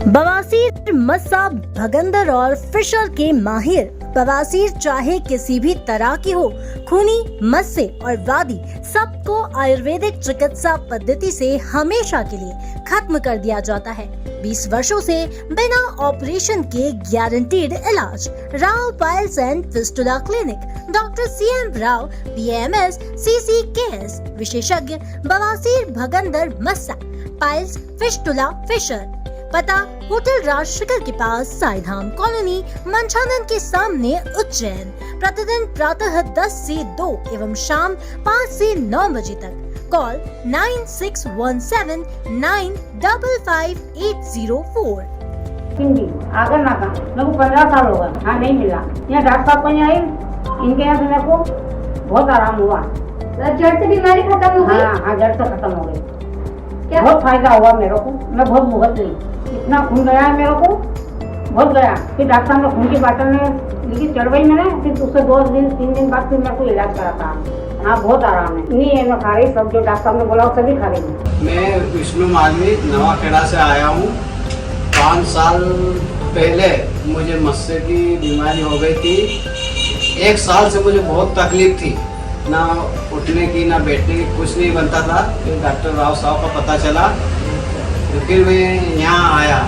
बवासीर, मस्सा, भगंदर और फिशर के माहिर। बवासीर चाहे किसी भी तरह की हो, खूनी, मस्से और वादी, सबको आयुर्वेदिक चिकित्सा पद्धति से हमेशा के लिए खत्म कर दिया जाता है। 20 वर्षों से बिना ऑपरेशन के गारंटीड इलाज। Rao piles and fistula clinic, doctor CM Rao, BAMS, CCKS, विशेषज्ञ बवासीर, भगंदर, मस्सा, पाइल्स, फिस्टुला, फिशर। पता होटल राजशेखर के पास, साईधाम कॉलोनी, मंछानन के सामने, उज्जैन। प्रतिदिन प्रातः 10 से 2 एवं शाम 5 से 9 बजे तक। कॉल 9617955804। हिंदी आगर नाका मेरे को 15 साल हो गए। हाँ, नहीं मिला। यहाँ डॉक्टर साहब को यहाँ आई, इनके यहाँ से मेरे को बहुत आराम हुआ। जड़ से बीमारी खत्म हो गई? हाँ, जड़ से खत्म हो गई। क्या बहुत फायदा हुआ मेरे को। मैं बहुत भुगत ली, इतना खून गया है मेरे को, बहुत गया। फिर डॉक्टर ने खून की बाटल ने लिखी, चढ़वाई मैंने। फिर उससे 2-3 दिन बाद फिर मेरे को इलाज करा था। हाँ, बहुत आराम है। नहीं है, मैं खा रही सब जो डॉक्टर ने बोला सभी खा रही हूँ। मैं विष्णु माधवी नवाखेड़ा से आया हूँ। 5 साल पहले मुझे मस्से की बीमारी हो गई थी। 1 साल से मुझे बहुत तकलीफ थी, ना उठने की ना बैठने की, कुछ नहीं बनता था। फिर डॉक्टर राव साहब का पता चला, तो फिर मैं यहाँ आया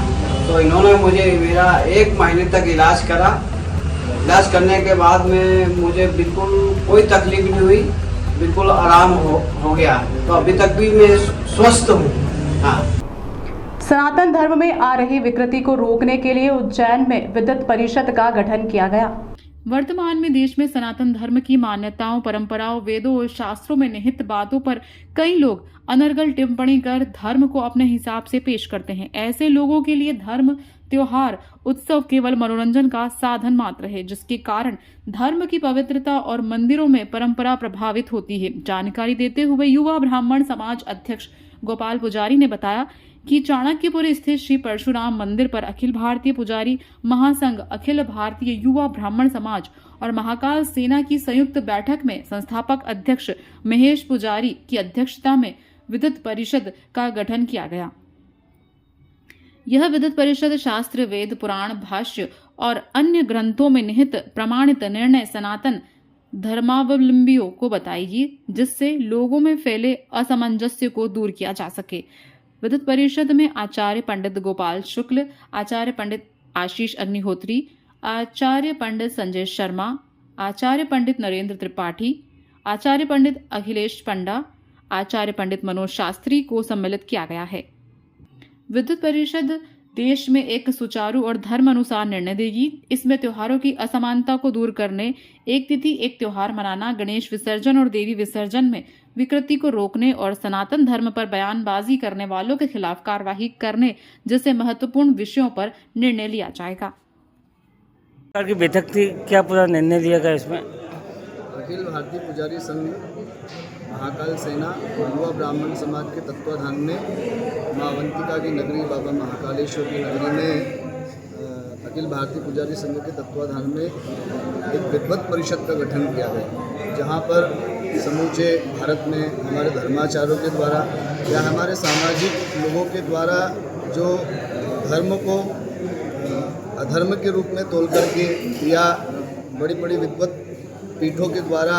तो इन्होंने मुझे मेरा 1 महीने तक इलाज करा। इलाज करने के बाद में मुझे बिल्कुल कोई तकलीफ नहीं हुई, बिल्कुल आराम हो गया। तो अभी तक भी मैं स्वस्थ हूँ। हाँ। सनातन धर्म में आ रही विकृति को रोकने के लिए उज्जैन में विद्वत परिषद का गठन किया गया। वर्तमान में देश में सनातन धर्म की मान्यताओं, परंपराओं, वेदों और शास्त्रों में निहित बातों पर कई लोग अनर्गल टिप्पणी कर धर्म को अपने हिसाब से पेश करते हैं। ऐसे लोगों के लिए धर्म, त्योहार, उत्सव केवल मनोरंजन का साधन मात्र है, जिसके कारण धर्म की पवित्रता और मंदिरों में परंपरा प्रभावित होती है। जानकारी देते हुए युवा ब्राह्मण समाज अध्यक्ष गोपाल पुजारी ने बताया कि चाणक्यपुर स्थित श्री परशुराम मंदिर पर अखिल भारतीय पुजारी महासंघ, अखिल भारतीय युवा ब्राह्मण समाज और महाकाल सेना की संयुक्त बैठक में संस्थापक अध्यक्ष महेश पुजारी की अध्यक्षता में विद्वत परिषद का गठन किया गया। यह विद्वत परिषद शास्त्र, वेद, पुराण, भाष्य और अन्य ग्रंथों में निहित प्रमाणित निर्णय सनातन धर्मावलंबियों को बताएगी, जिससे लोगों में फैले असमंजस्य को दूर किया जा सके। विद्वत परिषद में आचार्य पंडित गोपाल शुक्ल, आचार्य पंडित आशीष अग्निहोत्री, आचार्य पंडित संजय शर्मा, आचार्य पंडित नरेंद्र त्रिपाठी, आचार्य पंडित अखिलेश पंडा, आचार्य पंडित मनोज शास्त्री को सम्मिलित किया गया है। विद्वत परिषद देश में एक सुचारू और धर्म अनुसार निर्णय देगी। इसमें त्योहारों की असमानता को दूर करने, एक तिथि एक त्योहार मनाना, गणेश विसर्जन और देवी विसर्जन में विकृति को रोकने और सनातन धर्म पर बयानबाजी करने वालों के खिलाफ कार्रवाई करने जैसे महत्वपूर्ण विषयों पर निर्णय लिया जाएगा। की बैठक थी, क्या पूरा निर्णय लिया गया इसमें? अखिल भारतीय पुजारी संघ, महाकाल सेना और युवा ब्राह्मण समाज के तत्वाधान में मां अवंतिका की नगरी बाबा महाकालेश्वर की नगरी में अखिल भारतीय पुजारी संघ के तत्वाधान में एक विद्वत परिषद का गठन किया गया, जहां पर समूचे भारत में हमारे धर्माचार्यों के द्वारा या हमारे सामाजिक लोगों के द्वारा जो धर्म को अधर्म के रूप में तोल करके या बड़ी बड़ी विद्वत पीठों के द्वारा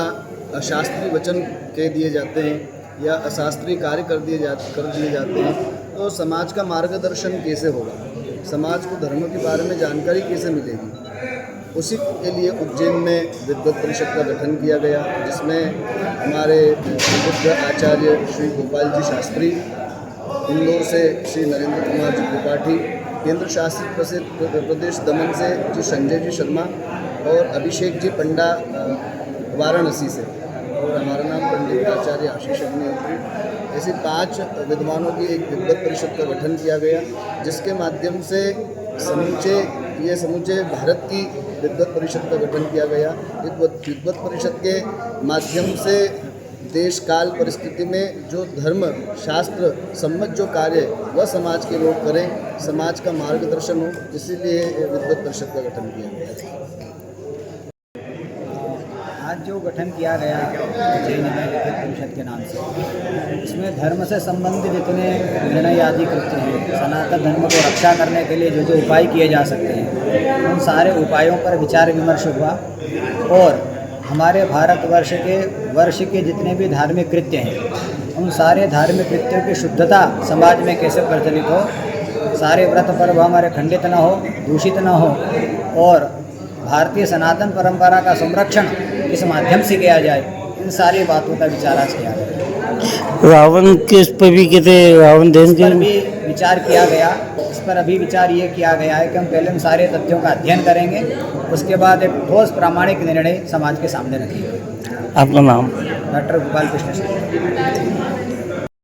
अशास्त्रीय वचन कह दिए जाते हैं या अशास्त्रीय कार्य कर दिए जाते हैं, तो समाज का मार्गदर्शन कैसे होगा, समाज को धर्म के बारे में जानकारी कैसे मिलेगी। उसी के लिए उज्जैन में विद्वत परिषद का गठन किया गया, जिसमें हमारे बुद्ध आचार्य श्री गोपाल जी शास्त्री, इंदौर से श्री नरेंद्र कुमार जी त्रिपाठी, केंद्र शासित प्रदेश दमन से जी संजय जी शर्मा और अभिषेक जी पंडा वाराणसी से, और हमारा नाम पंडित आचार्य आशीष अग्निहोत्री। ऐसे 5 विद्वानों की एक विद्वत परिषद का गठन किया गया, जिसके माध्यम से समूचे भारत की विद्वत परिषद का गठन किया गया। विद्वत परिषद के माध्यम से देश काल परिस्थिति में जो धर्म शास्त्र सम्मत जो कार्य वह समाज के लोग करें, समाज का मार्गदर्शन हो, इसीलिए विद्वत परिषद का गठन किया गया। आज आज जो गठन किया गया जैन न्याय विद्वत परिषद के नाम से, इसमें धर्म से संबंधित जितने निर्णय आदि कृत्य हैं, सनातन धर्म को रक्षा करने के लिए जो जो उपाय किए जा सकते हैं, उन सारे उपायों पर विचार विमर्श हुआ और हमारे भारतवर्ष के जितने भी धार्मिक कृत्य हैं, उन सारे धार्मिक कृत्यों की शुद्धता समाज में कैसे प्रचलित हो, सारे व्रत पर्व हमारे खंडित न हो, दूषित न हो और भारतीय सनातन परंपरा का संरक्षण किस माध्यम से किया जाए, इन सारी बातों का विचार आज किया गया। रावण के इस पर भी कहते रावण दहन इस पर भी विचार किया गया। इस पर अभी विचार ये किया गया है कि हम पहले इन सारे तथ्यों का अध्ययन करेंगे, उसके बाद एक ठोस प्रामाणिक निर्णय समाज के सामने रखेंगे। आपका नाम? डॉक्टर गोपाल कृष्ण सिंह।